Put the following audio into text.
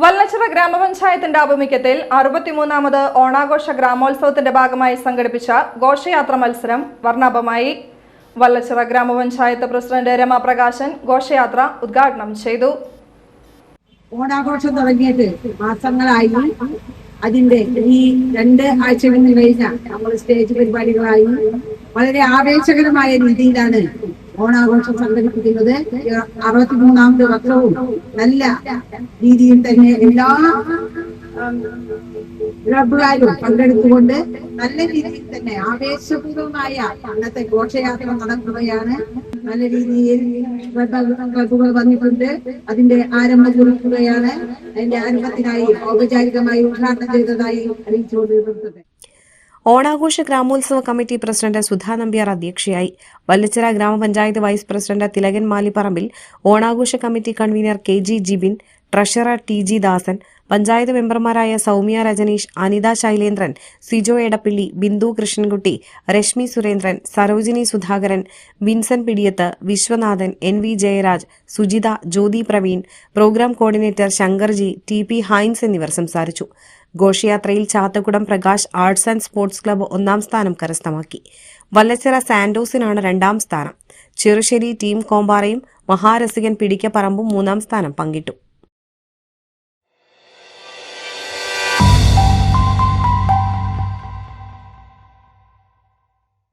വല്ലച്ചിറ ഗ്രാമപഞ്ചായത്തിന്റെ ആഭിമുഖ്യത്തിൽ 63ാമത് ഓണാഘോഷ ഗ്രാമോത്സവത്തിന്റെ ഭാഗമായി സംഘടിപ്പിച്ച ഘോഷയാത്ര മത്സരം വർണ്ണാഭമായി. വല്ലച്ചിറ ഗ്രാമപഞ്ചായത്ത് പ്രസിഡന്റ് രമാപ്രകാശൻ ഘോഷയാത്ര ഉദ്ഘാടനം ചെയ്തു. ഓണാഘോഷം തുടങ്ങിയിട്ട് മാസങ്ങളായി. അതിന്റെ ഈ 2 ആഴ്ചകൾ കഴിഞ്ഞ നമ്മൾ സ്റ്റേജ് പരിപാടികളായി വളരെ ആവേശകരമായ രീതിയിലാണ് ഓണാഘോഷം സംഘടിപ്പിക്കുന്നത്. 63ാമത് വർഷവും നല്ല രീതിയിൽ തന്നെ എല്ലാ ക്ലബുകാരും പങ്കെടുത്തുകൊണ്ട് നല്ല രീതിയിൽ തന്നെ ആവേശപൂർവമായ അന്നത്തെ ഘോഷയാത്ര നടക്കുകയാണ്. നല്ല രീതിയിൽ ക്ലബുകൾ വന്നിട്ടുണ്ട്. അതിന്റെ ആരംഭം കുറിക്കുകയാണ്. അതിന്റെ ആരംഭത്തിനായി ഔപചാരികമായി ഉദ്ഘാടനം ചെയ്തതായി അറിയിച്ചുകൊണ്ടിരുന്നത്. ഓണാഘോഷ ഗ്രാമോത്സവ കമ്മിറ്റി പ്രസിഡന്റ് സുധാ നമ്പ്യാർ അധ്യക്ഷയായി. വല്ലച്ചിറ ഗ്രാമപഞ്ചായത്ത് വൈസ് പ്രസിഡന്റ് തിലകൻ മാലിപ്പറമ്പിൽ, ഓണാഘോഷ committee convener KG Jibin, treasurer TG Dasan, panchayat മെമ്പർമാരായ Soumya Rajaneesh, Anitha Shailendran, Sijo Edappilly, Bindu Krishnankutty, Reshmi Surendran, Sarojini Sudhakaran, Vinson Pidiyath, Viswanathan, NV Jayaraj, Sujitha, Jyothi Praveen, program coordinator Shankarji, TP ഹൈൻസ് എന്നിവർ സംസാരിച്ചു. ഘോഷയാത്രയിൽ Chathakudam Prakash arts and sports club 1ാം സ്ഥാനം കരസ്ഥമാക്കി. വല്ലച്ചിറ സാന്റോസിനാണ് 2ാം സ്ഥാനം. ചെറുശ്ശേരി ടീം കോമ്പാറയും മഹാരസികൻ പിടിക്കപ്പറമ്പും 3ാം സ്ഥാനം പങ്കിട്ടു.